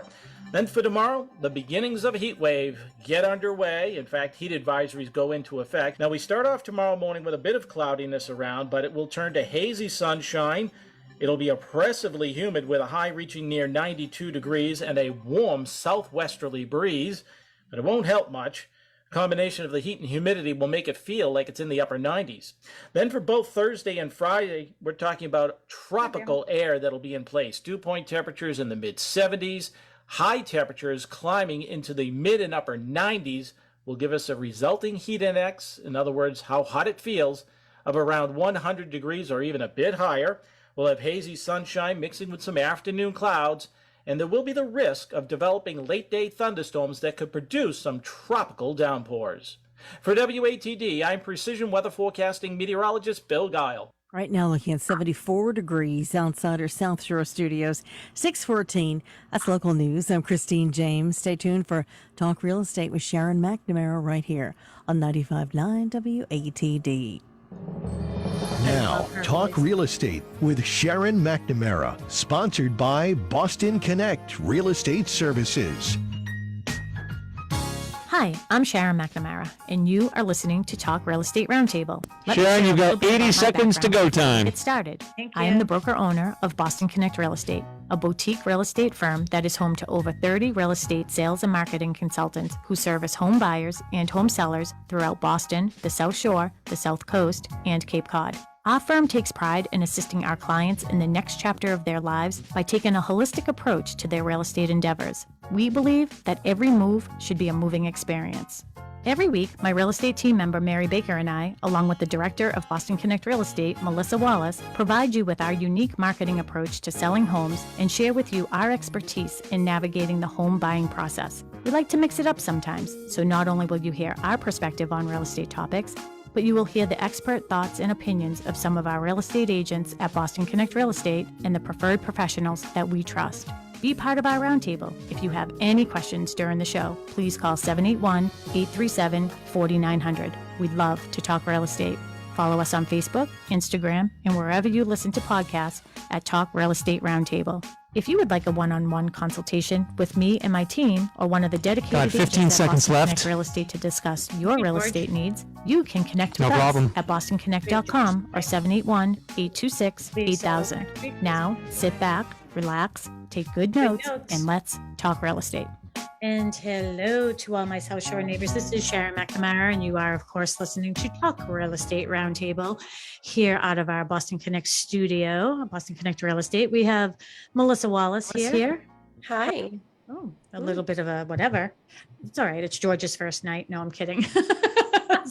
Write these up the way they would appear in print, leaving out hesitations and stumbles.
more. Then for tomorrow, the beginnings of a heat wave get underway. In fact, heat advisories go into effect. Now, we start off tomorrow morning with a bit of cloudiness around, but it will turn to hazy sunshine. It'll be oppressively humid with a high reaching near 92 degrees and a warm southwesterly breeze, but it won't help much. A combination of the heat and humidity will make it feel like it's in the upper 90s. Then for both Thursday and Friday, we're talking about tropical air that'll be in place. Dew point temperatures in the mid 70s. High temperatures climbing into the mid and upper 90s will give us a resulting heat index, in other words, how hot it feels, of around 100 degrees or even a bit higher. We'll have hazy sunshine mixing with some afternoon clouds, and there will be the risk of developing late-day thunderstorms that could produce some tropical downpours. For WATD, I'm Precision Weather Forecasting meteorologist Bill Guile. Right now looking at 74 degrees outside our South Shore studios, 614. That's local news. I'm Christine James. Stay tuned for Talk Real Estate with Sharon McNamara right here on 95.9 WATD. Now, Talk Real Estate with Sharon McNamara, sponsored by Boston Connect Real Estate Services. Hi, I'm Sharon McNamara, and you are listening to Talk Real Estate Roundtable. Sharon, you've got 80 seconds to go time. Get started. I am the broker-owner of Boston Connect Real Estate, a boutique real estate firm that is home to over 30 real estate sales and marketing consultants who service home buyers and home sellers throughout Boston, the South Shore, the South Coast, and Cape Cod. Our firm takes pride in assisting our clients in the next chapter of their lives by taking a holistic approach to their real estate endeavors. We believe that every move should be a moving experience. Every week, my real estate team member Mary Baker and I, along with the director of Boston Connect Real Estate, Melissa Wallace, provide you with our unique marketing approach to selling homes and share with you our expertise in navigating the home buying process. We like to mix it up sometimes, so not only will you hear our perspective on real estate topics, but you will hear the expert thoughts and opinions of some of our real estate agents at Boston Connect Real Estate and the preferred professionals that we trust. Be part of our roundtable. If you have any questions during the show, please call 781-837-4900. We'd love to talk real estate. Follow us on Facebook, Instagram, and wherever you listen to podcasts at Talk Real Estate Roundtable. If you would like a one-on-one consultation with me and my team, or one of the dedicated 15 seconds left. Connect Real Estate to discuss your real estate needs, you can connect with No us problem. at bostonconnect.com or 781-826-8000. Now, sit back, relax, take good notes, and let's talk real estate. And hello to all my South Shore neighbors. This is Sharon McNamara, and you are, of course, listening to Talk Real Estate Roundtable here out of our Boston Connect studio, Boston Connect Real Estate. We have Melissa Wallace here. Hi. Oh, a little bit of a whatever. It's all right. It's George's first night. No, I'm kidding.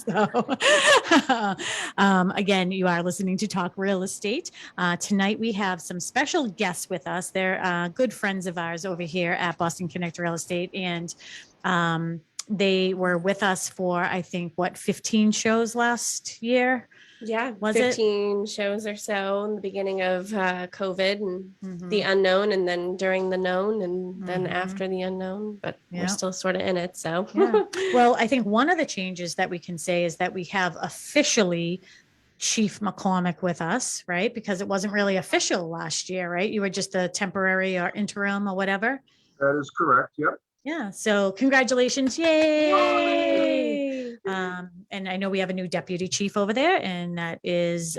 So, again, you are listening to Talk Real Estate. Tonight we have some special guests with us. They're good friends of ours over here at Boston Connect Real Estate, and they were with us for, I think, 15 shows last year? Yeah, Was 15 shows or so in the beginning of COVID and the unknown, and then during the known, and then after the unknown, but we're still sort of in it. So, Well, I think one of the changes that we can say is that we have officially Chief McCormick with us, right? Because it wasn't really official last year, right? You were just a temporary or interim or whatever. That is correct. Yep. Yeah. So congratulations. Yay. And I know we have a new deputy chief over there, and that is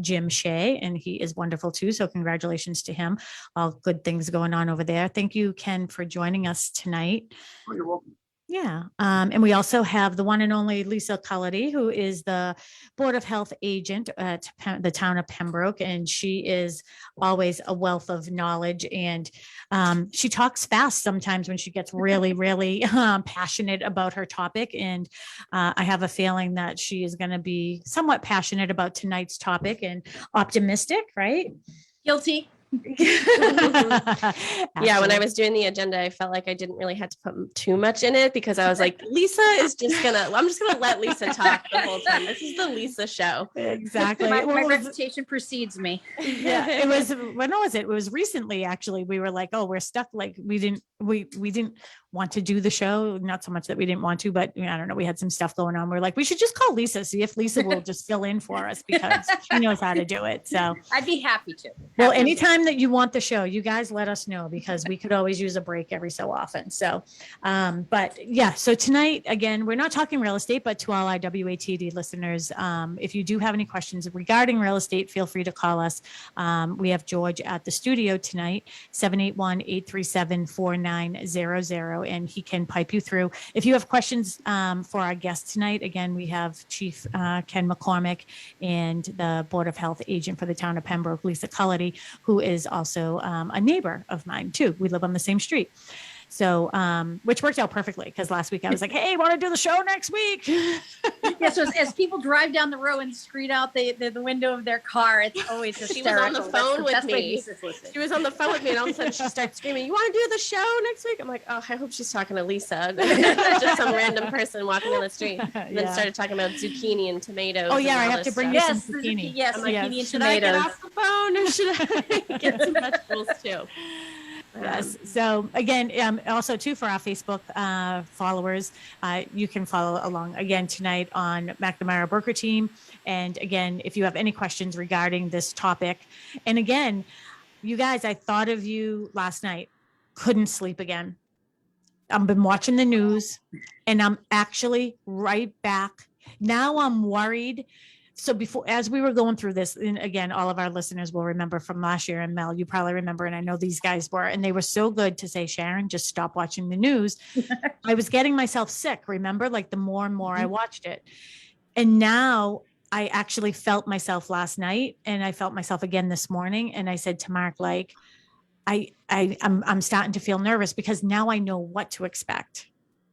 Jim Shea, and he is wonderful too. So congratulations to him. All good things going on over there. Thank you, Ken, for joining us tonight. Oh, you're welcome. Yeah. And we also have the one and only Lisa Cullity, who is the Board of Health agent at the Town of Pembroke. And she is always a wealth of knowledge. And she talks fast sometimes when she gets really, really passionate about her topic. And I have a feeling that she is going to be somewhat passionate about tonight's topic and optimistic, right? guilty. Yeah, when I was doing the agenda, I felt like I didn't really have to put too much in it because I was like, I'm just gonna let Lisa talk the whole time. This is the Lisa show. Exactly. My reputation precedes me. Yeah, it was, when was it? It was recently, actually. We were like, oh, we're stuck. Like we didn't want to do the show. Not so much that we didn't want to, but I don't know. We had some stuff going on. We're like, we should just call Lisa, see if Lisa will just fill in for us because she knows how to do it. So I'd be happy to. well, Happy anytime that you want the show, you guys let us know because we could always use a break every so often. So, but yeah, so tonight, again, we're not talking real estate, but to all our WATD listeners, if you do have any questions regarding real estate, feel free to call us. We have George at the studio tonight, 781-837-4900, and he can pipe you through. If you have questions for our guest tonight, again, we have Chief Ken McCormick and the Board of Health agent for the Town of Pembroke, Lisa Cullity, who is also a neighbor of mine too. We live on the same street. So, which worked out perfectly because last week I was like, hey, want to do the show next week? Yeah, so as people drive down the road and scream out the window of their car, it's always hysterical. She was on the phone with me. She was on the phone with me, and all of a sudden she starts screaming, "You want to do the show next week?" I'm like, "Oh, I hope she's talking to Lisa." Just some random person walking down the street, and then started talking about zucchini and tomatoes. Oh yeah, I have to bring you some zucchini. Yes, I'm like, zucchini and should I tomatoes. get off the phone or should I get some vegetables too? Yes. So again, also too for our Facebook followers, you can follow along again tonight on McNamara Broker Team. And again, if you have any questions regarding this topic, and again, you guys, I thought of you last night. Couldn't sleep again. I've been watching the news, and I'm actually right back. Now I'm worried. So before, as we were going through this, and again, all of our listeners will remember from last year, and Mel, you probably remember, and I know these guys were, and they were so good to say, Sharon, just stop watching the news. I was getting myself sick, remember, like the more and more I watched it. And now I actually felt myself last night, and I felt myself again this morning. And I said to Mark, like, I'm starting to feel nervous because now I know what to expect.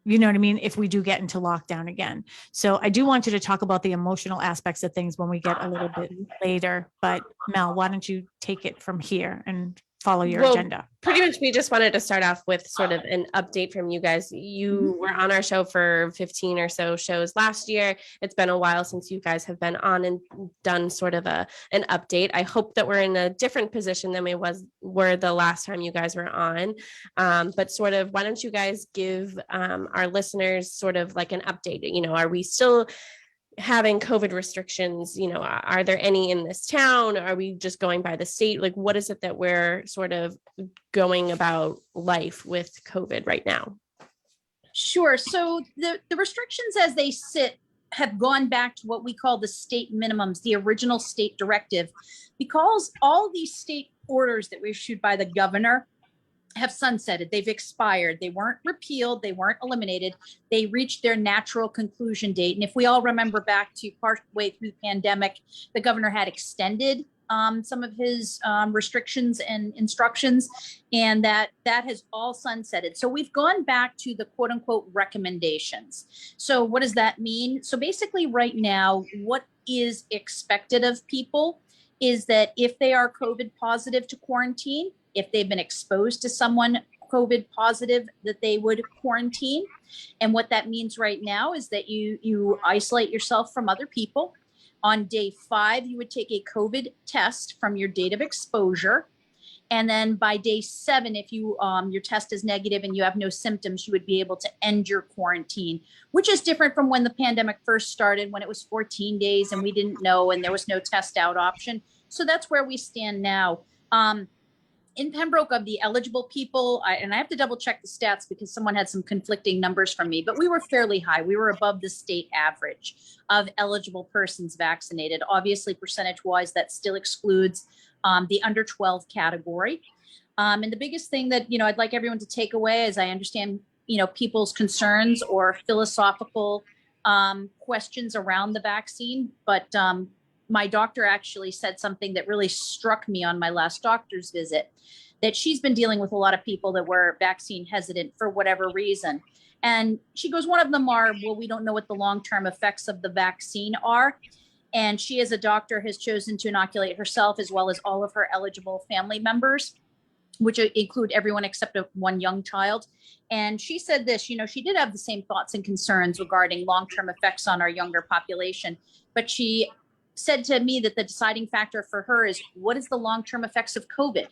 You know what I mean? If we do get into lockdown again. So I do want you to talk about the emotional aspects of things when we get a little bit later. But Mel, why don't you take it from here and follow your agenda? Pretty much, we just wanted to start off with sort of an update from you guys. You were on our show for 15 or so shows last year. It's been a while since you guys have been on and done sort of an update. I hope that we're in a different position than we were the last time you guys were on. But sort of, why don't you guys give our listeners sort of like an update? You know, are we still having COVID restrictions? You know, are there any in this town? Are we just going by the state? Like, what is it that we're sort of going about life with COVID right now? Sure. So the restrictions as they sit have gone back to what we call the state minimums, the original state directive, because all these state orders that were issued by the governor have sunsetted. They've expired. They weren't repealed. They weren't eliminated. They reached their natural conclusion date. And if we all remember back to partway through the pandemic, the governor had extended some of his restrictions and instructions, and that has all sunsetted. So we've gone back to the quote unquote recommendations. So what does that mean? So basically right now, what is expected of people is that if they are COVID positive, to quarantine. If they've been exposed to someone COVID positive, that they would quarantine. And what that means right now is that you isolate yourself from other people. On day 5, you would take a COVID test from your date of exposure. And then by day 7, if you your test is negative and you have no symptoms, you would be able to end your quarantine, which is different from when the pandemic first started, when it was 14 days and we didn't know and there was no test out option. So that's where we stand now. In Pembroke, of the eligible people, and I have to double check the stats because someone had some conflicting numbers from me, but we were fairly high. We were above the state average of eligible persons vaccinated. Obviously, percentage-wise, that still excludes the under 12 category. And the biggest thing that, you know, I'd like everyone to take away is I understand, you know, people's concerns or philosophical questions around the vaccine, but my doctor actually said something that really struck me on my last doctor's visit, that she's been dealing with a lot of people that were vaccine hesitant for whatever reason. And she goes, one of them are, well, we don't know what the long-term effects of the vaccine are. And she, as a doctor, has chosen to inoculate herself as well as all of her eligible family members, which include everyone except one young child. And she said this, you know, she did have the same thoughts and concerns regarding long-term effects on our younger population, but she said to me that the deciding factor for her is, what is the long-term effects of COVID?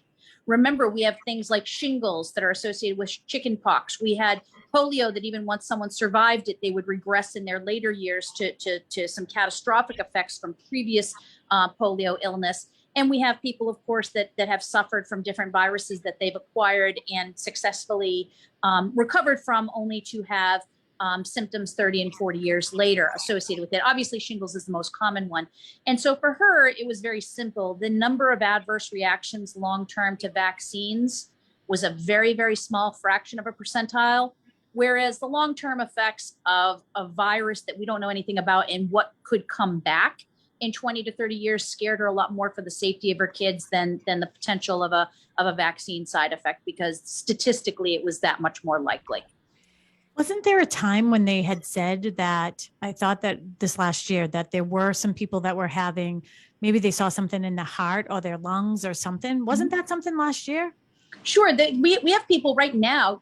Remember, we have things like shingles that are associated with chicken pox. We had polio that even once someone survived it, they would regress in their later years to some catastrophic effects from previous polio illness. And we have people, of course, that have suffered from different viruses that they've acquired and successfully recovered from, only to have symptoms 30 and 40 years later associated with it. Obviously, shingles is the most common one. And so for her, it was very simple. The number of adverse reactions long-term to vaccines was a very, very small fraction of a percentile, whereas the long-term effects of a virus that we don't know anything about and what could come back in 20 to 30 years scared her a lot more for the safety of her kids than the potential of a vaccine side effect, because statistically it was that much more likely. Wasn't there a time when they had said that, I thought that this last year, that there were some people that were having, maybe they saw something in the heart or their lungs or something? Wasn't that something last year? Sure. We have people right now.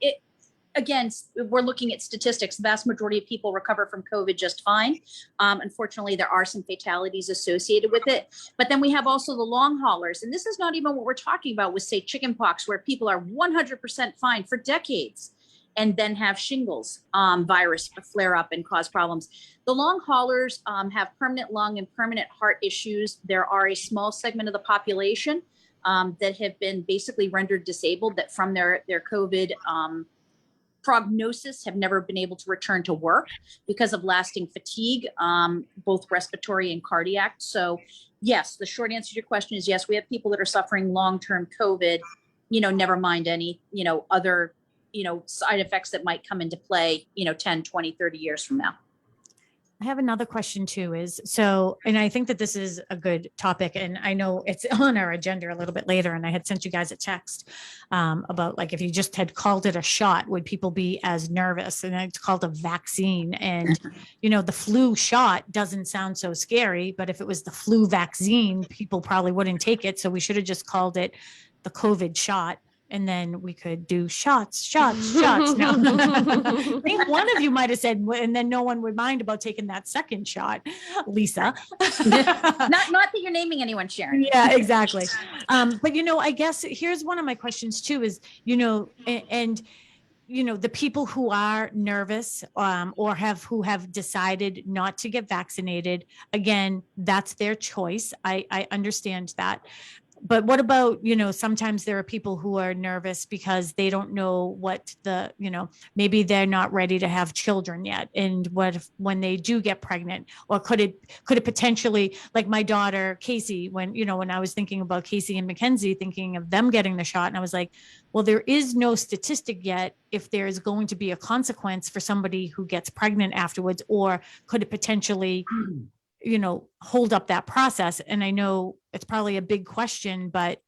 Again, we're looking at statistics. The vast majority of people recover from COVID just fine. Unfortunately, there are some fatalities associated with it. But then we have also the long haulers. And this is not even what we're talking about with, say, chickenpox, where people are 100% fine for decades and then have shingles virus flare up and cause problems. The long haulers have permanent lung and permanent heart issues. There are a small segment of the population that have been basically rendered disabled, that from their COVID prognosis have never been able to return to work because of lasting fatigue, both respiratory and cardiac. So yes, the short answer to your question is yes, we have people that are suffering long-term COVID, never mind any, other, side effects that might come into play, 10, 20, 30 years from now. I have another question too, and I think that this is a good topic, and I know it's on our agenda a little bit later, and I had sent you guys a text about, like, if you just had called it a shot, would people be as nervous? And it's called a vaccine. And, the flu shot doesn't sound so scary, but if it was the flu vaccine, people probably wouldn't take it. So we should have just called it the COVID shot. And then we could do shots. No. I think one of you might have said, and then no one would mind about taking that second shot, Lisa. not that you're naming anyone, Sharon. Yeah, exactly. But, I guess here's one of my questions too is, and the people who are nervous or who have decided not to get vaccinated, again, that's their choice. I understand that. But what about, sometimes there are people who are nervous because they don't know what maybe they're not ready to have children yet. And what if, when they do get pregnant, or could it potentially, like my daughter, Casey, when I was thinking about Casey and Mackenzie, thinking of them getting the shot, and I was like, well, there is no statistic yet if there is going to be a consequence for somebody who gets pregnant afterwards, or could it potentially hold up that process. And I know it's probably a big question, but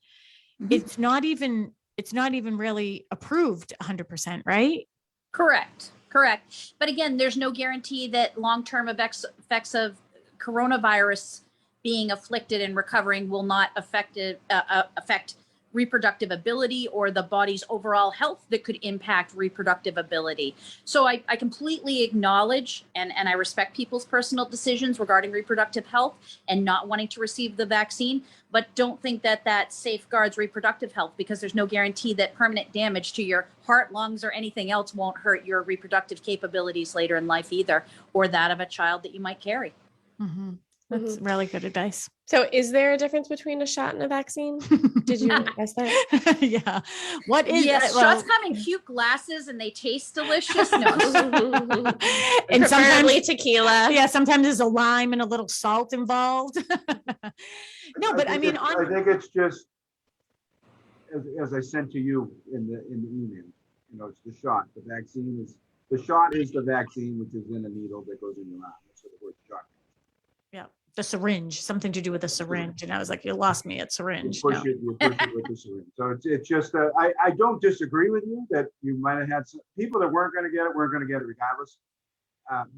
it's not even really approved 100%, right? Correct. But again, there's no guarantee that long-term effects of coronavirus being afflicted and recovering will not affect reproductive ability or the body's overall health that could impact reproductive ability. So I completely acknowledge and I respect people's personal decisions regarding reproductive health and not wanting to receive the vaccine, but don't think that safeguards reproductive health, because there's no guarantee that permanent damage to your heart, lungs, or anything else won't hurt your reproductive capabilities later in life either, or that of a child that you might carry. Mm-hmm. That's really good advice. So is there a difference between a shot and a vaccine? Did you ask that? Yeah. What is yes, shots come in cute glasses and they taste delicious. No. And preferably tequila. Yeah, sometimes there's a lime and a little salt involved. No, but I mean, I think it's just as I sent to you in the email. It's the shot. The shot is the vaccine, which is in a needle that goes in your arm. That's what the word shot. Yeah, the syringe, something to do with a syringe. And I was like, you lost me at syringe. You push it with the syringe. So it's just, I don't disagree with you that you might have had some people that weren't going to get it regardless.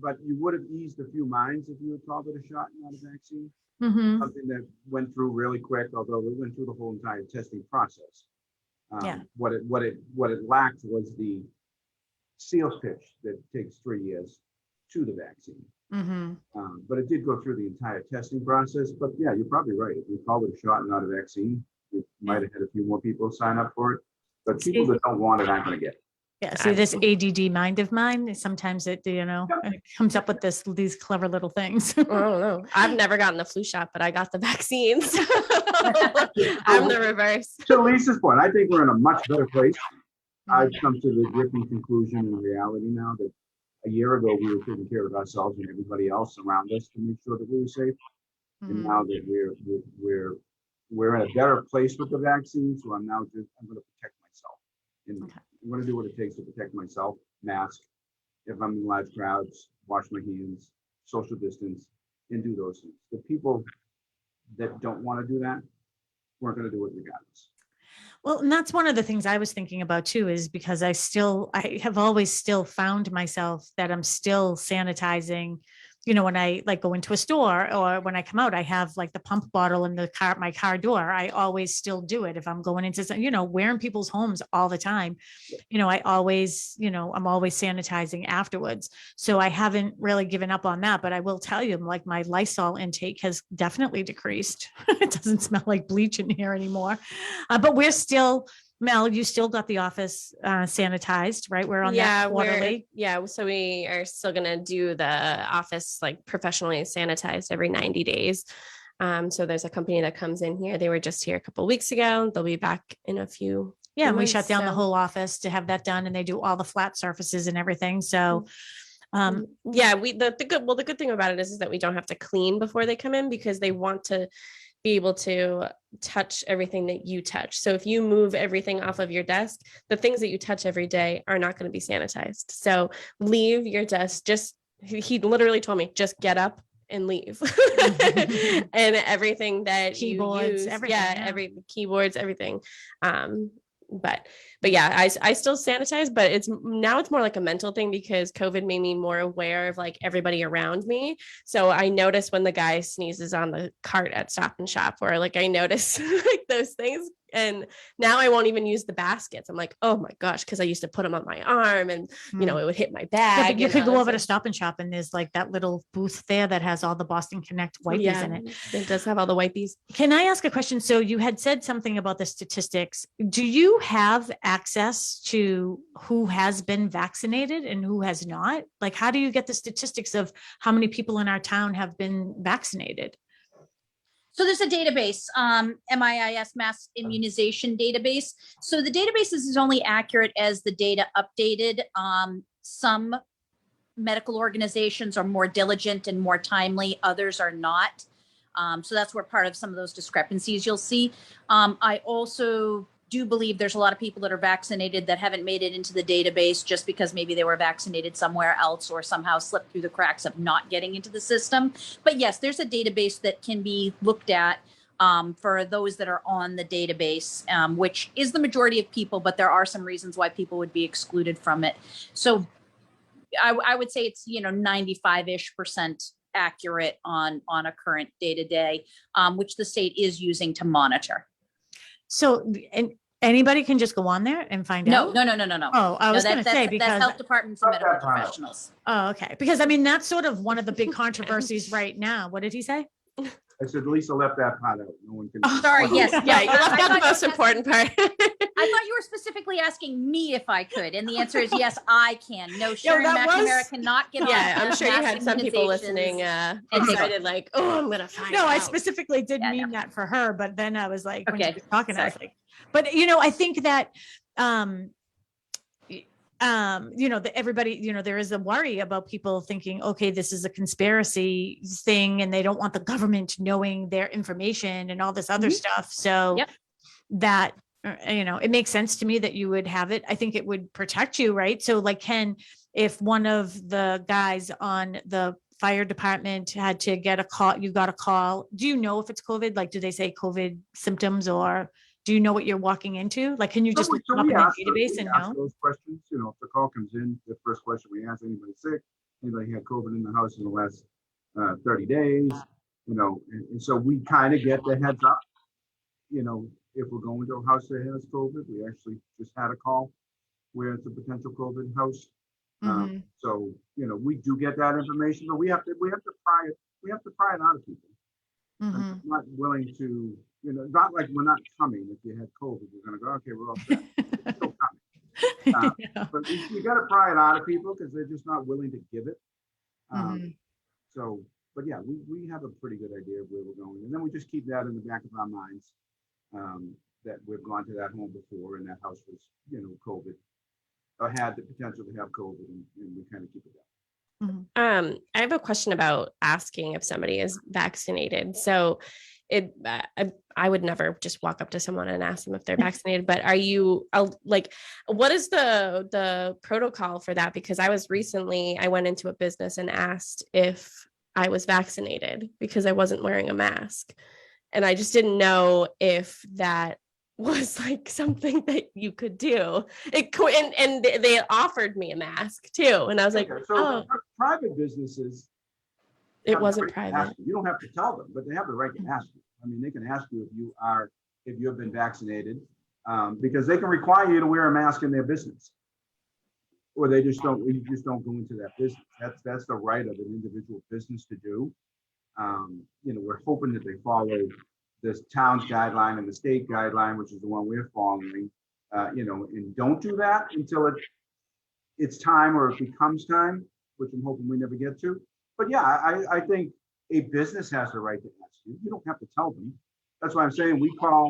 But you would have eased a few minds if you had called it a shot and not a vaccine. Mm-hmm. Something that went through really quick, although it went through the whole entire testing process. What it lacked was the sales pitch that takes 3 years to the vaccine. Mm-hmm. But it did go through the entire testing process. But yeah, you're probably right. If we called it a shot and not a vaccine, you might have had a few more people sign up for it, but people that don't want it aren't going to get it. Yeah, see this ADD mind of mine, sometimes it comes up with these clever little things. I don't know. I've never gotten the flu shot, but I got the vaccines. I'm the reverse. To Lisa's point, I think we're in a much better place. I've come to the gripping conclusion in reality now that a year ago we were taking care of ourselves and everybody else around us to make sure that we were safe. And now that we're in a better place with the vaccine, so I'm going to protect myself. And I'm going to do what it takes to protect myself. Mask, if I'm in large crowds, wash my hands, social distance, and do those things. The people that don't want to do that, weren't going to do it regardless. Well, and that's one of the things I was thinking about too, is because I have always still found myself that I'm still sanitizing, when I like go into a store or when I come out, I have like the pump bottle in my car door. I always still do it if I'm going into, we're in people's homes all the time. I always, I'm always sanitizing afterwards. So I haven't really given up on that, but I will tell you, like my Lysol intake has definitely decreased. It doesn't smell like bleach in here anymore, but we're still, Mel, you still got the office sanitized, right? We're on that quarterly. So we are still going to do the office like professionally sanitized every 90 days. So there's a company that comes in here. They were just here a couple of weeks ago. They'll be back in a few. Yeah, we shut down the whole office to have that done, and they do all the flat surfaces and everything. So the good thing about it is that we don't have to clean before they come in, because they want to be able to touch everything that you touch. So if you move everything off of your desk, the things that you touch every day are not going to be sanitized. So leave your desk. He literally told me, just get up and leave. And everything that keyboards, you use, everything. every keyboards, everything. But yeah, I still sanitize, but it's more like a mental thing, because COVID made me more aware of like everybody around me. So I notice when the guy sneezes on the cart at Stop and Shop, or like I notice like those things. And now I won't even use the baskets. I'm like, oh my gosh, because I used to put them on my arm and, it would hit my bag. Yeah, but you could go over to Stop and Shop, and there's like that little booth there that has all the Boston Connect wipes in it. It does have all the wipies. Can I ask a question? So you had said something about the statistics. Do you have access to who has been vaccinated and who has not? Like, how do you get the statistics of how many people in our town have been vaccinated? So there's a database, MIIS, Mass Immunization Database. So the database is only accurate as the data updated. Some medical organizations are more diligent and more timely, others are not. So that's where part of some of those discrepancies you'll see. I also do believe there's a lot of people that are vaccinated that haven't made it into the database just because maybe they were vaccinated somewhere else or somehow slipped through the cracks of not getting into the system. But yes, there's a database that can be looked at for those that are on the database, which is the majority of people, but there are some reasons why people would be excluded from it. So I would say it's, 95-ish% accurate on a current day-to-day, which the state is using to monitor. So, and anybody can just go on there and find out? No. Oh, I was going to say, because that's health departments and medical professionals. Oh, okay. Because I mean, that's sort of one of the big controversies right now. What did he say? I said, Lisa left that part out. No one can. Oh, sorry. Yes. Yeah, you left out the most important part. I thought you were specifically asking me if I could, and the answer is yes, I can. No, Sharon McNamara cannot get on. Yeah, I'm sure you had some people listening excited, like, oh, I'm gonna find out. No, I specifically didn't mean that for her, but then I was like, when she was talking, I was like, but I think that that everybody, there is a worry about people thinking, okay, this is a conspiracy thing and they don't want the government knowing their information and all this other stuff. So that, it makes sense to me that you would have it. I think it would protect you, right? So like, if one of the guys on the fire department had to get a call, you got a call, do you know if it's COVID? Like, do they say COVID symptoms, or do you know what you're walking into? Like, can you just look up in the database and know? Those questions, if the call comes in, the first question we ask, anybody sick? Anybody had COVID in the house in the last 30 days? And so we kind of get the heads up. If we're going to a house that has COVID, we actually just had a call where it's a potential COVID house. So we do get that information, but we have to pry it out of people. I'm not willing to You know, not like we're not coming. If you had COVID, we're going to go, okay, we're all set. It's still coming. But you got to pry it out of people because they're just not willing to give it. So, but yeah, we have a pretty good idea of where we're going. And then we just keep that in the back of our minds, that we've gone to that home before and that house was, you know, COVID, or had the potential to have COVID, and we kind of keep it up. I have a question about asking if somebody is vaccinated. So I would never just walk up to someone and ask them if they're vaccinated, but are you like, what is the protocol for that? Because I went into a business and asked if I was vaccinated because I wasn't wearing a mask. And I just didn't know if that was like something that you could do. And they offered me a mask too. And I was like, Okay, so private businesses, it wasn't private. You don't have to tell them, but they have the right to ask you. I mean, they can ask you if you have been vaccinated, because they can require you to wear a mask in their business, or you just don't go into that business. That's the right of an individual business to do. You know, we're hoping that they follow this town's guideline and the state guideline, which is the one we're following. You know, and don't do that until it's time, or it becomes time, which I'm hoping we never get to. But yeah, I think a business has the right to ask you. You don't have to tell them. That's why I'm saying you call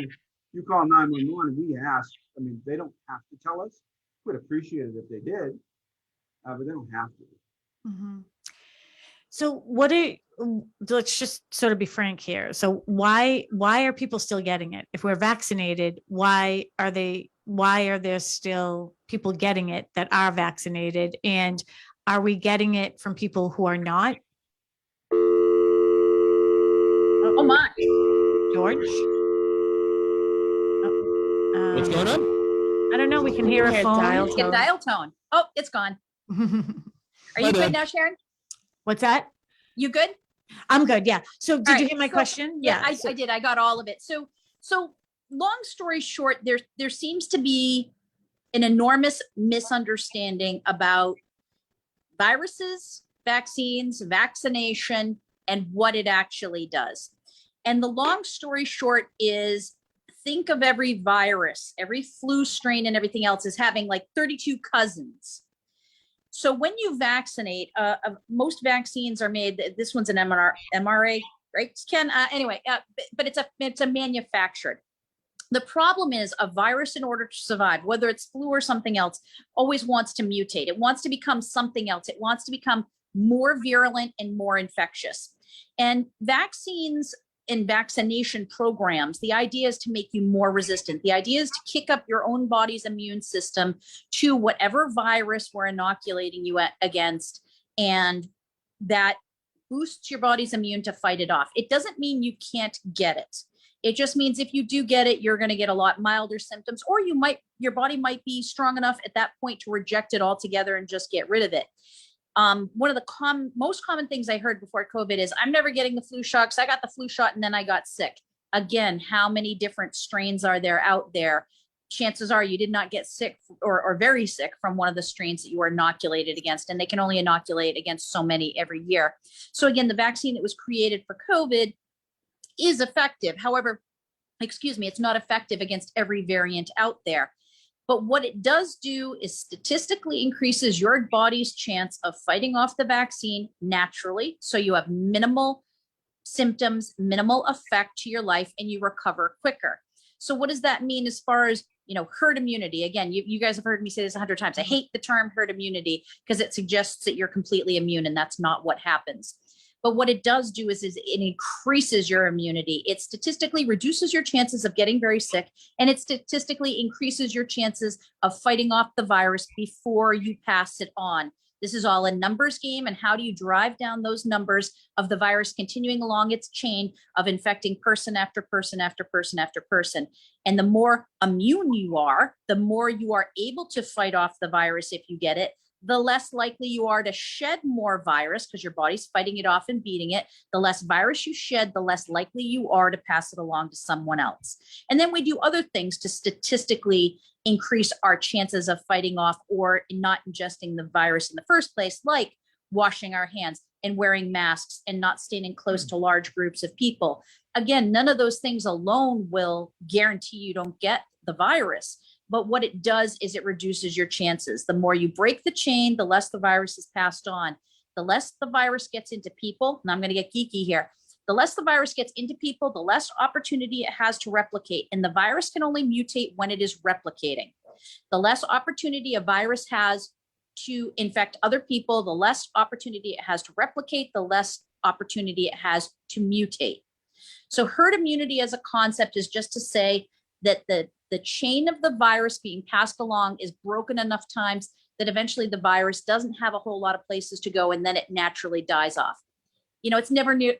911 and we ask. I mean, they don't have to tell us. We'd appreciate it if they did, but they don't have to. So let's just sort of be frank here. So why are people still getting it? If we're vaccinated, why are there still people getting it that are vaccinated? And are we getting it from people who are not? Oh my. George? What's going on? I don't know. We can hear a phone. Get dial tone. Oh, it's gone. Are you good now, Sharon? What's that? You good? I'm good. Yeah. So did All you right, hear my question? Yeah, I did. I got all of it. So long story short, there seems to be an enormous misunderstanding about viruses, vaccines, vaccination, and what it actually does. And the long story short is, think of every virus, every flu strain and everything else as having like 32 cousins. So when you vaccinate, most vaccines are made, this one's an mRNA, right, Ken? But it's a manufactured. The problem is a virus, in order to survive, whether it's flu or something else, always wants to mutate. It wants to become something else. It wants to become more virulent and more infectious. And vaccines and vaccination programs, the idea is to make you more resistant. The idea is to kick up your own body's immune system to whatever virus we're inoculating you against, and that boosts your body's immune to fight it off. It doesn't mean you can't get it. It just means if you do get it, you're going to get a lot milder symptoms, or your body might be strong enough at that point to reject it altogether and just get rid of it. One of the most common things I heard before COVID is, I'm never getting the flu shot because I got the flu shot and then I got sick. Again, how many different strains are there out there? Chances are you did not get sick or very sick from one of the strains that you were inoculated against, and they can only inoculate against so many every year. So again, the vaccine that was created for COVID is effective. However, it's not effective against every variant out there. But what it does do is statistically increases your body's chance of fighting off the vaccine naturally. So you have minimal symptoms, minimal effect to your life, and you recover quicker. So what does that mean as far as, herd immunity? Again, you guys have heard me say this 100 times. I hate the term herd immunity because it suggests that you're completely immune, and that's not what happens. But what it does do is it increases your immunity. It statistically reduces your chances of getting very sick, and it statistically increases your chances of fighting off the virus before you pass it on. This is all a numbers game, and how do you drive down those numbers of the virus continuing along its chain of infecting person after person after person after person. And the more immune you are, the more you are able to fight off the virus if you get it, the less likely you are to shed more virus because your body's fighting it off and beating it. The less virus you shed, the less likely you are to pass it along to someone else. And then we do other things to statistically increase our chances of fighting off or not ingesting the virus in the first place, like washing our hands and wearing masks and not standing close to large groups of people. Again, none of those things alone will guarantee you don't get the virus. But what it does is it reduces your chances. The more you break the chain, the less the virus is passed on. The less the virus gets into people, and I'm going to get geeky here, the less the virus gets into people, the less opportunity it has to replicate. And the virus can only mutate when it is replicating. The less opportunity a virus has to infect other people, the less opportunity it has to replicate, the less opportunity it has to mutate. So herd immunity as a concept is just to say that the chain of the virus being passed along is broken enough times that eventually the virus doesn't have a whole lot of places to go, and then it naturally dies off. It's never near,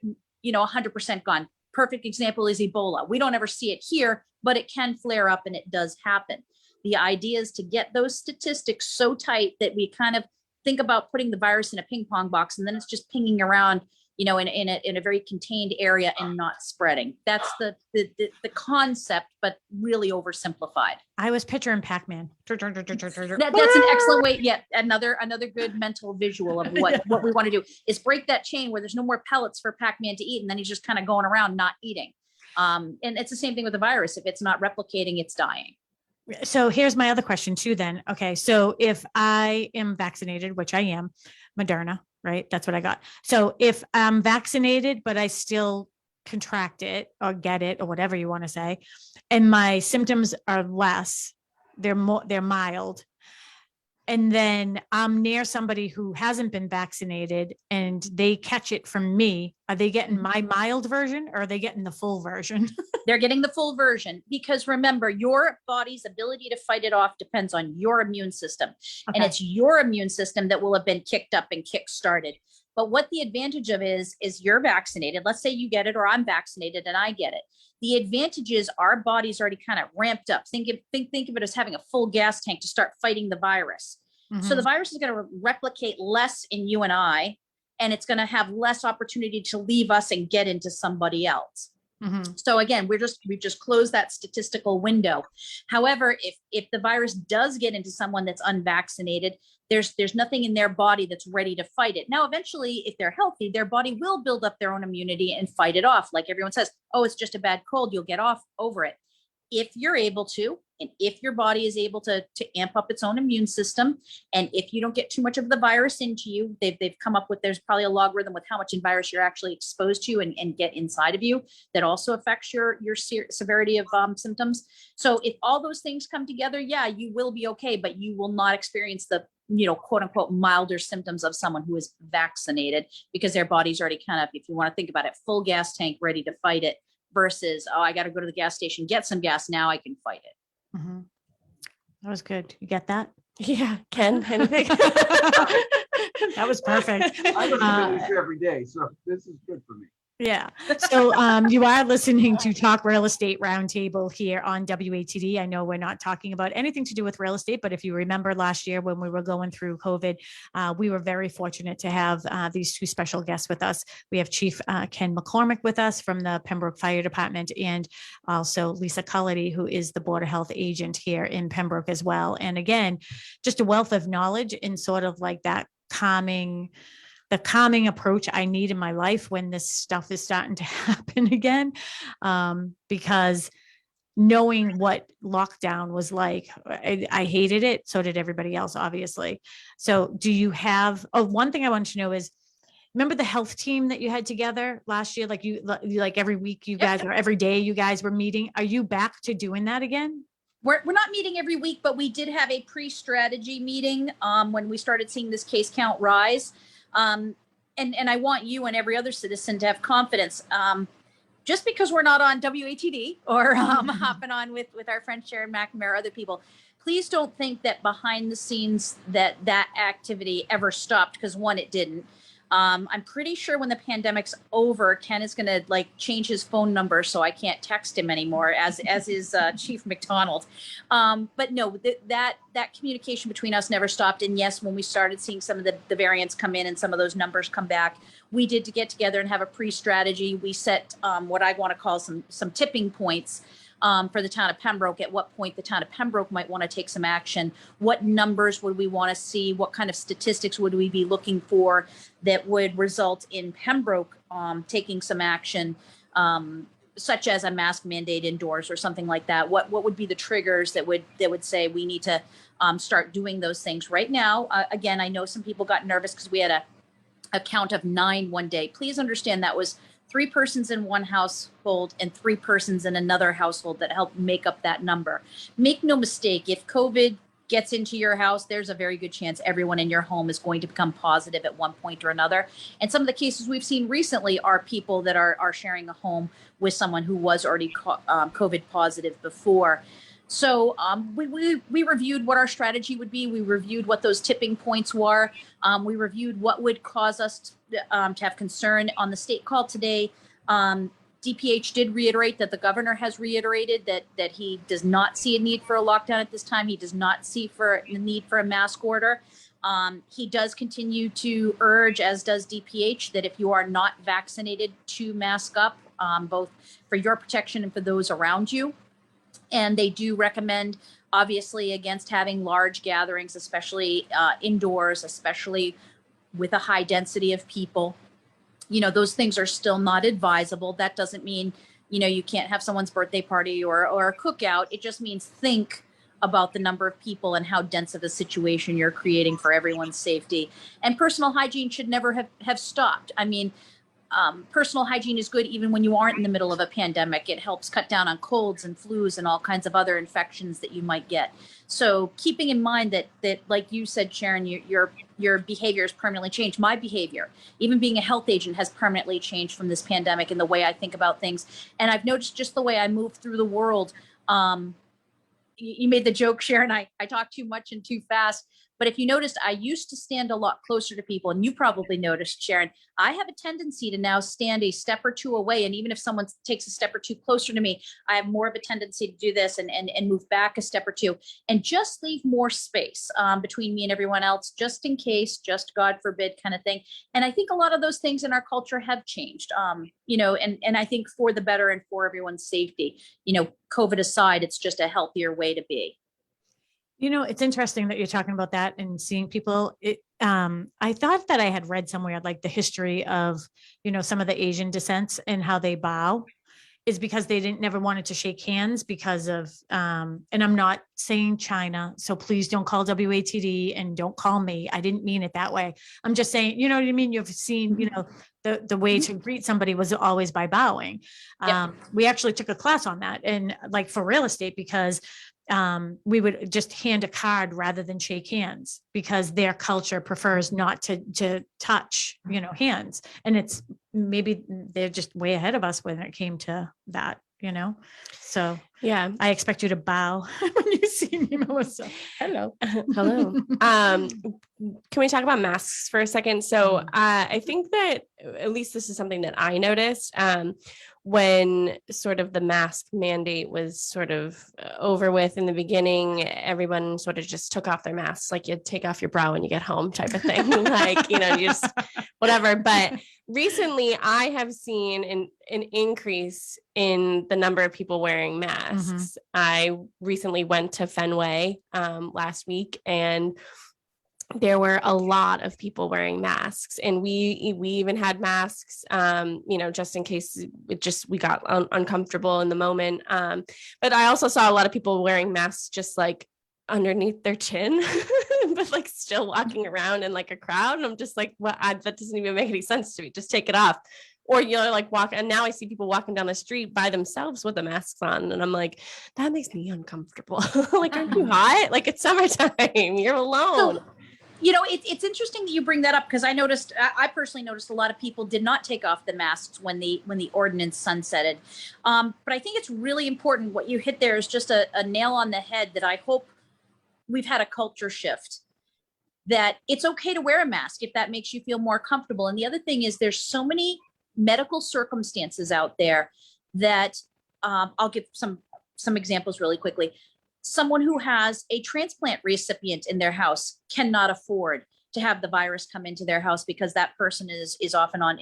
100% gone. Perfect example is Ebola. We don't ever see it here, but it can flare up and it does happen. The idea is to get those statistics so tight that we kind of think about putting the virus in a ping pong box, and then it's just pinging around, in a very contained area and not spreading. That's the concept, but really oversimplified. I was picturing Pac-Man. That's an excellent way. Yeah, another good mental visual of what we want to do is break that chain where there's no more pellets for Pac-Man to eat, and then he's just kind of going around not eating. And it's the same thing with the virus. If it's not replicating, it's dying. So here's my other question too then. Okay, so if I am vaccinated, which I am, Moderna, right? That's what I got. So if I'm vaccinated, but I still contract it or get it or whatever you want to say, and my symptoms are less, they're mild, and then I'm near somebody who hasn't been vaccinated and they catch it from me, are they getting my mild version or are they getting the full version? They're getting the full version because remember, your body's ability to fight it off depends on your immune system. Okay. And it's your immune system that will have been kicked up and kick-started. But what the advantage of is you're vaccinated. Let's say you get it or I'm vaccinated and I get it. The advantage is our body's already kind of ramped up. Think of it as having a full gas tank to start fighting the virus. Mm-hmm. So the virus is going to replicate less in you and I, and it's going to have less opportunity to leave us and get into somebody else. Mm-hmm. So again, we've just closed that statistical window. However, if the virus does get into someone that's unvaccinated, there's nothing in their body that's ready to fight it. Now, eventually, if they're healthy, their body will build up their own immunity and fight it off. Like everyone says, oh, it's just a bad cold, you'll get over it. If you're able to, and if your body is able to amp up its own immune system, and if you don't get too much of the virus into you, they've come up with, there's probably a logarithm with how much virus you're actually exposed to and get inside of you that also affects your severity of symptoms. So if all those things come together, yeah, you will be okay, but you will not experience the quote unquote milder symptoms of someone who is vaccinated because their body's already kind of, if you want to think about it, full gas tank ready to fight it versus, oh, I got to go to the gas station, get some gas. Now I can fight it. Mm-hmm. That was good. You get that? Yeah. Ken, anything? That was perfect. I listen to this every day, so this is good for me. Yeah. So you are listening to Talk Real Estate Roundtable here on WATD. I know we're not talking about anything to do with real estate, but if you remember last year when we were going through COVID, we were very fortunate to have these two special guests with us. We have Chief Ken McCormick with us from the Pembroke Fire Department, and also Lisa Cullity, who is the Board of Health agent here in Pembroke as well. And again, just a wealth of knowledge in sort of like that calming approach I need in my life when this stuff is starting to happen again. Because knowing what lockdown was like, I hated it. So did everybody else, obviously. So do you have, one thing I want to know is, remember the health team that you had together last year? Like every week you guys, or every day you guys were meeting. Are you back to doing that again? We're not meeting every week, but we did have a pre-strategy meeting when we started seeing this case count rise. And I want you and every other citizen to have confidence. Just because we're not on WATD or hopping on with our friend Sharon McNamara, other people, please don't think that behind the scenes that activity ever stopped, because one, it didn't. I'm pretty sure when the pandemic's over, Ken is going to change his phone number so I can't text him anymore, as is Chief McDonald. But no, that communication between us never stopped. And yes, when we started seeing some of the variants come in and some of those numbers come back, we did to get together and have a pre-strategy. We set what I want to call some tipping points for the town of Pembroke, at what point the town of Pembroke might want to take some action. What numbers would we want to see? What kind of statistics would we be looking for that would result in Pembroke taking some action, such as a mask mandate indoors or something like that? What would be the triggers that would say we need to start doing those things right now? Again, I know some people got nervous because we had a count of 9 one day. Please understand that was 3 persons in one household and 3 persons in another household that helped make up that number. Make no mistake, if COVID gets into your house, there's a very good chance everyone in your home is going to become positive at one point or another. And some of the cases we've seen recently are people that are sharing a home with someone who was already COVID positive before. So we reviewed what our strategy would be. We reviewed what those tipping points were. We reviewed what would cause us to have concern. On the state call today, DPH did reiterate that the governor has reiterated that he does not see a need for a lockdown at this time. He does not see the need for a mask order. He does continue to urge, as does DPH, that if you are not vaccinated, to mask up, both for your protection and for those around you. And they do recommend, obviously, against having large gatherings, especially indoors, especially with a high density of people. You know, those things are still not advisable. That doesn't mean, you know, you can't have someone's birthday party or a cookout. It just means think about the number of people and how dense of a situation you're creating for everyone's safety. And personal hygiene should never have stopped. I mean, personal hygiene is good even when you aren't in the middle of a pandemic. It helps cut down on colds and flus and all kinds of other infections that you might get. So keeping in mind that like you said, Sharon, your behavior has permanently changed. My behavior, even being a health agent, has permanently changed from this pandemic and the way I think about things. And I've noticed just the way I move through the world. You made the joke, Sharon, I talk too much and too fast. But if you noticed, I used to stand a lot closer to people, and you probably noticed, Sharon, I have a tendency to now stand a step or two away. And even if someone takes a step or two closer to me, I have more of a tendency to do this and move back a step or two and just leave more space between me and everyone else, just in case, just God forbid kind of thing. And I think a lot of those things in our culture have changed, you know, and I think for the better and for everyone's safety. You know, COVID aside, it's just a healthier way to be. You know, it's interesting that you're talking about that and seeing people. I thought that I had read somewhere like the history of, you know, some of the Asian descents and how they bow is because they never wanted to shake hands because of, and I'm not saying China, so please don't call WATD and don't call me. I didn't mean it that way. I'm just saying, you know what I mean? You've seen, you know, the way to greet somebody was always by bowing. Yep. We actually took a class on that, and like for real estate, because we would just hand a card rather than shake hands because their culture prefers not to touch, you know, hands. And it's maybe they're just way ahead of us when it came to that, you know? So Yeah. I expect you to bow when you see me, Melissa. Hello. Hello. Can we talk about masks for a second? So I think that at least this is something that I noticed when sort of the mask mandate was sort of over with in the beginning. Everyone sort of just took off their masks, like you take off your bra when you get home type of thing. Like, you know, you just whatever. But recently I have seen an increase in the number of people wearing masks. Mm-hmm. I recently went to Fenway last week, and there were a lot of people wearing masks, and we even had masks, you know, just in case we got uncomfortable in the moment. But I also saw a lot of people wearing masks just like underneath their chin, but like still walking around in like a crowd. And I'm just like, well, that doesn't even make any sense to me. Just take it off. Or, you know, like walk. And now I see people walking down the street by themselves with the masks on. And I'm like, that makes me uncomfortable. Like, aren't you hot? Like, it's summertime. You're alone. So, you know, it's interesting that you bring that up, because I personally noticed a lot of people did not take off the masks when the ordinance sunsetted. But I think it's really important. What you hit there is just a nail on the head, that I hope we've had a culture shift, that it's okay to wear a mask if that makes you feel more comfortable. And the other thing is, there's so many medical circumstances out there that I'll give some examples really quickly. Someone who has a transplant recipient in their house cannot afford to have the virus come into their house because that person is often on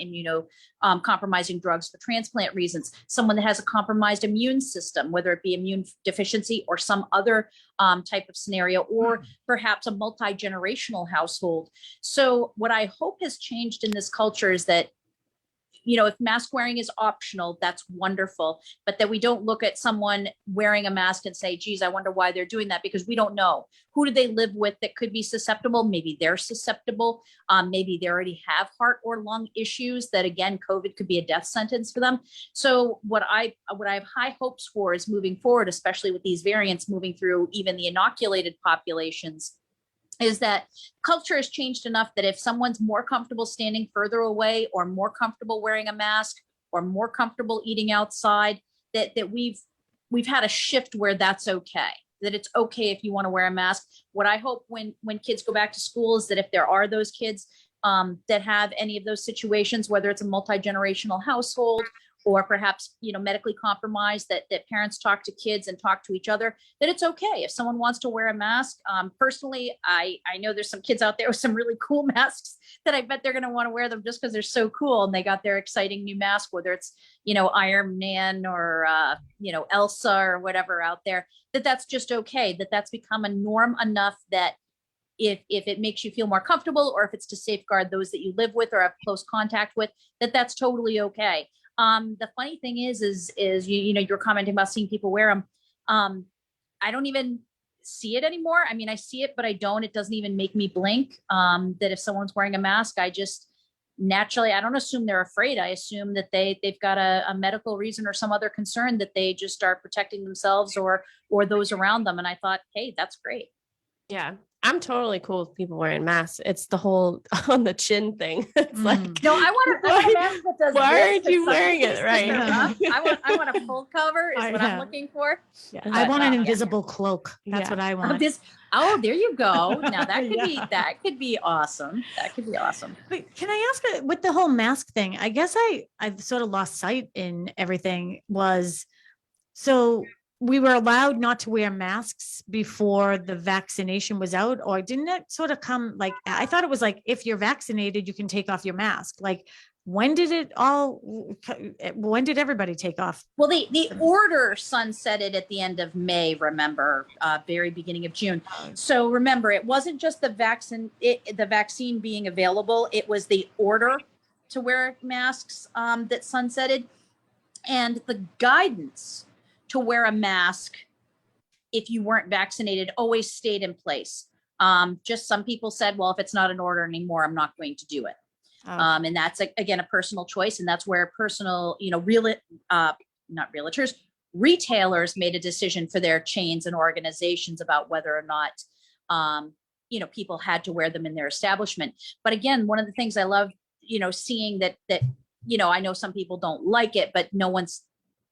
compromising drugs for transplant reasons. Someone that has a compromised immune system, whether it be immune deficiency or some other type of scenario, or perhaps a multi-generational household. So what I hope has changed in this culture is that, if mask wearing is optional, that's wonderful, but that we don't look at someone wearing a mask and say, geez, I wonder why they're doing that, because we don't know. Who do they live with that could be susceptible? Maybe they're susceptible. Maybe they already have heart or lung issues that, again, COVID could be a death sentence for them. So what I have high hopes for is moving forward, especially with these variants moving through even the inoculated populations, is that culture has changed enough that if someone's more comfortable standing further away or more comfortable wearing a mask or more comfortable eating outside, that we've had a shift where that's okay, that it's okay if you want to wear a mask. What I hope when kids go back to school is that if there are those kids that have any of those situations, whether it's a multi-generational household or perhaps, medically compromised, that parents talk to kids and talk to each other, that it's okay if someone wants to wear a mask. Personally, I know there's some kids out there with some really cool masks that I bet they're going to want to wear them just because they're so cool and they got their exciting new mask, whether it's, Iron Man or, Elsa or whatever out there, that's just okay, that's become a norm enough that if it makes you feel more comfortable, or if it's to safeguard those that you live with or have close contact with, that's totally okay. The funny thing is you're commenting about seeing people wear them. I don't even see it anymore. I mean, I see it, but I don't. It doesn't even make me blink. That if someone's wearing a mask, I just naturally, I don't assume they're afraid. I assume that they've got a medical reason or some other concern that they just are protecting themselves or those around them. And I thought, hey, that's great. Yeah, I'm totally cool with people wearing masks. It's the whole on the chin thing. It's like, no, I want a mask that does. Why aren't you wearing it? Right. I want a full cover is what I'm looking for. Yeah. I want an invisible cloak. That's what I want. There you go. Now that could be awesome. That could be awesome. But can I ask, with the whole mask thing, I guess I've sort of lost sight in everything so we were allowed not to wear masks before the vaccination was out, or didn't it sort of come I thought it was like, if you're vaccinated, you can take off your mask. When did everybody take off? Well, the order sunsetted at the end of May, remember, very beginning of June. So remember, it wasn't just the vaccine being available. It was the order to wear masks that sunsetted, and the guidance to wear a mask if you weren't vaccinated always stayed in place. Just some people said, well, if it's not an order anymore, I'm not going to do it. And that's again a personal choice, and that's where retailers made a decision for their chains and organizations about whether or not people had to wear them in their establishment. But again, one of the things I love seeing that I know some people don't like it, but no one's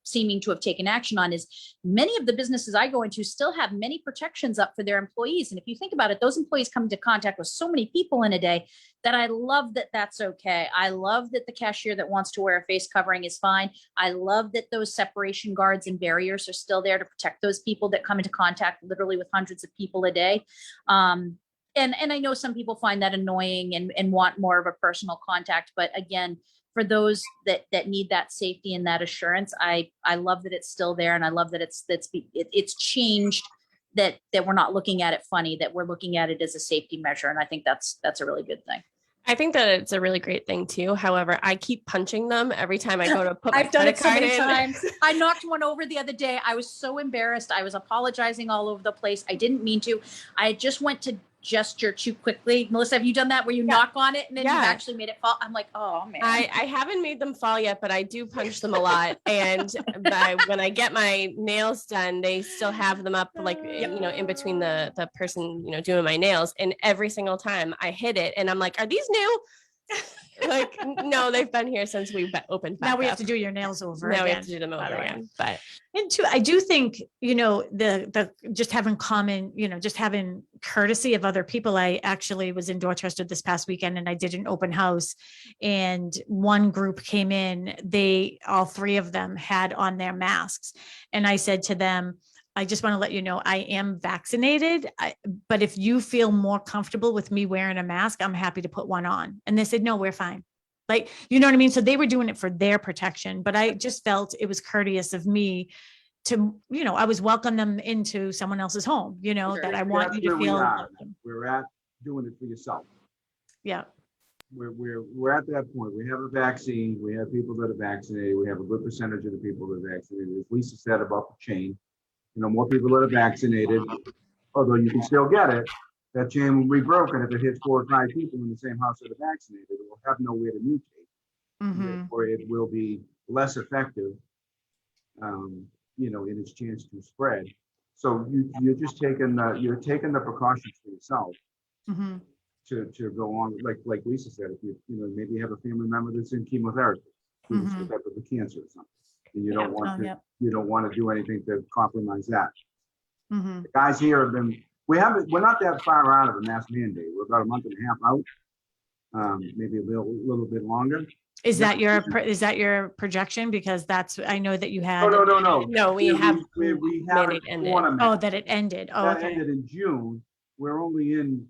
seeming to have taken action on, is many of the businesses I go into still have many protections up for their employees. And if you think about it, those employees come into contact with so many people in a day that I love that that's okay. I love that the cashier that wants to wear a face covering is fine. I love that those separation guards and barriers are still there to protect those people that come into contact literally with hundreds of people a day. And I know some people find that annoying and want more of a personal contact, but again, for those that need that safety and that assurance, I love that it's still there, and I love that it's changed, that we're not looking at it funny, that we're looking at it as a safety measure, and I think that's a really good thing. I think that it's a really great thing too. However, I keep punching them every time I go to put my I've done it so credit many card times. I knocked one over the other day. I was so embarrassed. I was apologizing all over the place. I didn't mean to. I just went to gesture too quickly. Melissa, have you done that where you knock on it and then you actually made it fall? I'm like, oh man. I haven't made them fall yet, but I do punch them a lot. And when I get my nails done, they still have them up in between the person, doing my nails. And every single time I hit it and I'm like, are these new? No, they've been here since we opened. Now we have to do your nails over. Now we have to do them over again. But I do think, the just having just having courtesy of other people. I actually was in Dorchester this past weekend and I did an open house, and one group came in, all three of them had on their masks. And I said to them, I just want to let you know I am vaccinated, but if you feel more comfortable with me wearing a mask, I'm happy to put one on. And they said, no, we're fine. Like, you know what I mean? So they were doing it for their protection, but I just felt it was courteous of me to, I was welcome them into someone else's home, that I want you to feel welcome. We're at doing it for yourself. Yeah. We're at that point. We have a vaccine. We have people that are vaccinated. We have a good percentage of the people that are vaccinated. As Lisa said about the chain, more people that are vaccinated, although you can still get it, that chain will be broken if it hits 4 or 5 people in the same house that are vaccinated. It will have nowhere to mutate, or it will be less effective, in its chance to spread. So you're just taking the precautions for yourself. To go on, like Lisa said, if you maybe you have a family member that's in chemotherapy, with the cancer or something, and you don't want to do anything to compromise that. The guys here have been. We're not that far out of a mask mandate. We're about a month and a half out, maybe a little bit longer. Is that your projection? Because I know that you had. No. No, we have it ended. Oh, that it ended. Oh, that ended in June. We're only in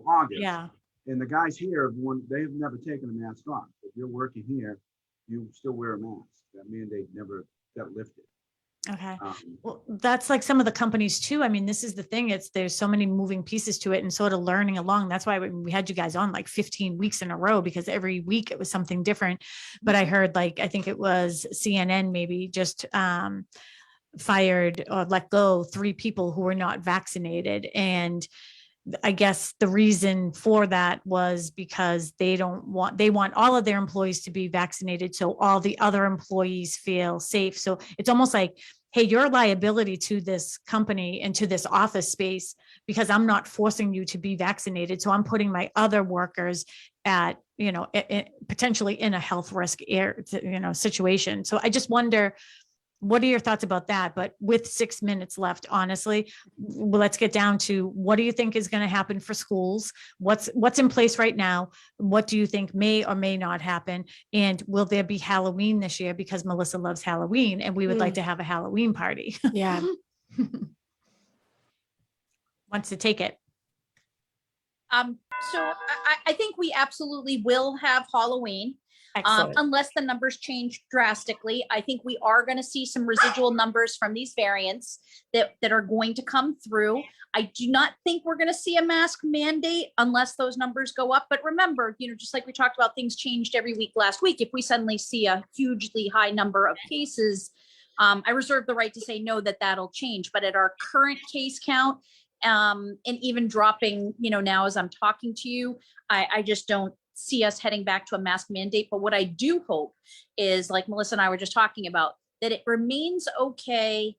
August. Yeah. And the guys here they've never taken a mask off. If you're working here, you still wear a mask. That mandate never got lifted. Okay. Well, that's like some of the companies too. I mean, this is the thing. There's so many moving pieces to it and sort of learning along. That's why we had you guys on like 15 weeks in a row, because every week it was something different. But I heard I think it was CNN maybe just fired or let go 3 people who were not vaccinated. And I guess the reason for that was because they want all of their employees to be vaccinated, so all the other employees feel safe. So it's almost like, hey, you're a liability to this company and to this office space because I'm not forcing you to be vaccinated. So I'm putting my other workers at, potentially in a health risk situation. So I just wonder, what are your thoughts about that? But with 6 minutes left, honestly, let's get down to what do you think is going to happen for schools? What's in place right now? What do you think may or may not happen? And will there be Halloween this year? Because Melissa loves Halloween and we would like to have a Halloween party. Yeah. Wants to take it. So I think we absolutely will have Halloween. Unless the numbers change drastically. I think we are going to see some residual numbers from these variants that are going to come through. I do not think we're going to see a mask mandate unless those numbers go up. But remember, just like we talked about, things changed every week last week. If we suddenly see a hugely high number of cases, I reserve the right to say no, that'll change. But at our current case count, and even dropping, now as I'm talking to you, I just don't see us heading back to a mask mandate. But what I do hope is, like Melissa and I were just talking about, that it remains okay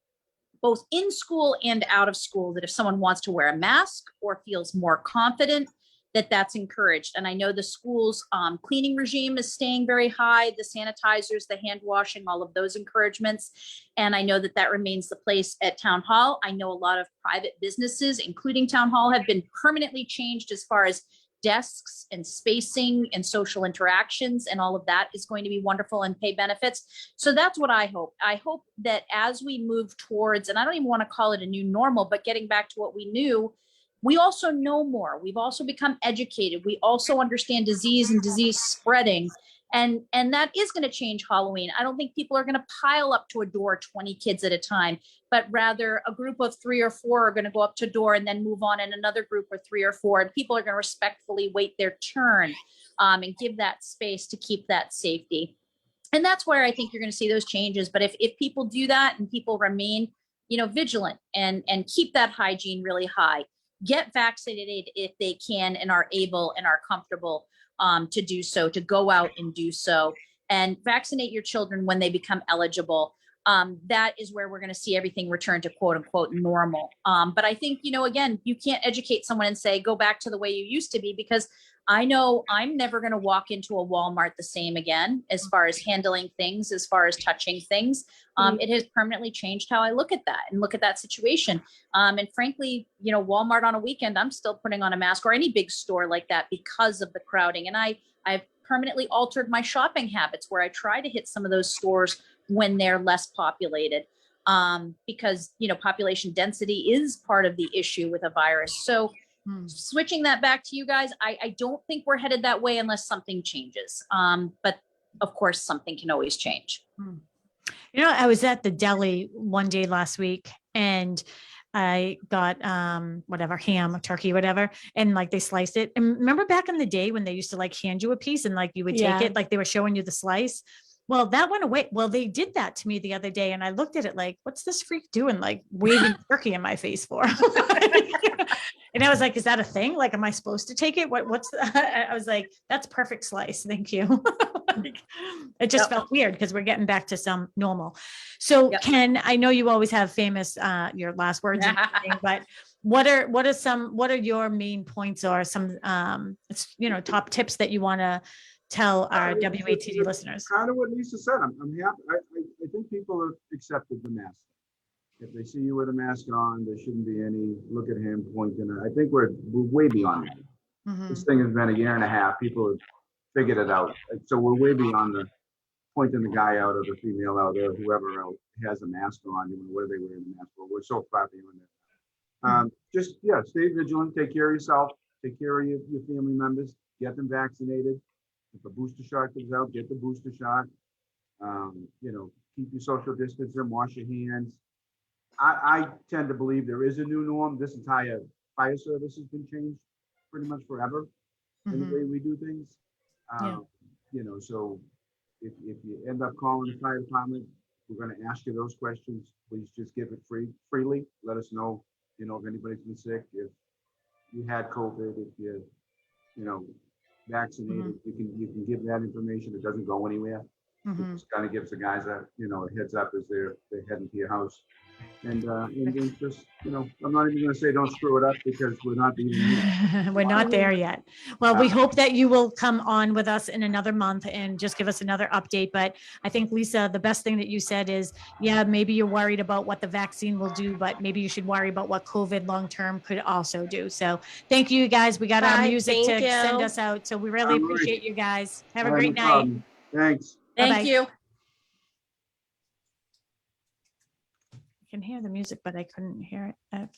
both in school and out of school, that if someone wants to wear a mask or feels more confident, that's encouraged. And I know the school's cleaning regime is staying very high, the sanitizers, the hand washing, all of those encouragements. And I know that remains the place at Town Hall. I know a lot of private businesses, including Town Hall, have been permanently changed as far as desks and spacing and social interactions, and all of that is going to be wonderful and pay benefits. So that's what I hope. I hope that as we move towards, and I don't even want to call it a new normal, but getting back to what we knew, we also know more. We've also become educated. We also understand disease and disease spreading. And that is going to change Halloween. I don't think people are going to pile up to a door 20 kids at a time, but rather a group of 3 or 4 are going to go up to a door and then move on, and another group of 3 or 4. And people are going to respectfully wait their turn and give that space to keep that safety. And that's where I think you're going to see those changes. But if people do that and people remain, vigilant and keep that hygiene really high, get vaccinated if they can and are able and are comfortable to do so, to go out and do so, and vaccinate your children when they become eligible. That is where we're going to see everything return to quote unquote normal. But I think, again, you can't educate someone and say, go back to the way you used to be, because I know I'm never going to walk into a Walmart the same again, as far as handling things, as far as touching things. It has permanently changed how I look at that and look at that situation. And frankly, Walmart on a weekend, I'm still putting on a mask, or any big store like that, because of the crowding. And I've permanently altered my shopping habits, where I try to hit some of those stores when they're less populated. because, population density is part of the issue with a virus. So switching that back to you guys, I don't think we're headed that way unless something changes. But of course, something can always change. I was at the deli one day last week and I got whatever, ham, turkey, whatever, and like they sliced it. And remember back in the day when they used to like hand you a piece and like you would take it, like they were showing you the slice. Well, that went away. Well, they did that to me the other day, and I looked at it like, what's this freak doing? Like waving turkey in my face for? And I was like, is that a thing? Like, am I supposed to take it? What's I was like, that's perfect slice. Thank you. Like, it just felt weird because we're getting back to some normal. So Ken, I know you always have famous, your last words, and everything, but what are your main points or some, top tips that you want to tell our WATD listeners? Kind of what Lisa said. I'm happy. I think people have accepted the mask. If they see you with a mask on, there shouldn't be any look at him pointing. I think we're way beyond that. This thing has been a year and a half. People have figured it out. So we're way beyond the pointing the guy out or the female out or whoever else has a mask on, whether they wear the mask or. We're so far beyond that. Just stay vigilant, take care of yourself, take care of your family members, get them vaccinated. If a booster shot comes out, get the booster shot. Keep your social distancing, wash your hands. I tend to believe there is a new norm. This entire fire service has been changed pretty much forever in the way we do things. So if you end up calling the fire department, we're going to ask you those questions. Please just give it freely. Let us know, if anybody's been sick, if you had COVID, if you're, vaccinated, you can give that information. It doesn't go anywhere. It just kind of gives the guys a heads up as they're heading to your house. And just, I'm not even going to say don't screw it up because we're not being. We're not there yet. Well, we hope that you will come on with us in another month and just give us another update. But I think, Lisa, the best thing that you said is, maybe you're worried about what the vaccine will do, but maybe you should worry about what COVID long-term could also do. So thank you guys. We got our music to send us out. So we really appreciate you guys. Have a great night. Thanks. Thank you. I can hear the music, but I couldn't hear it.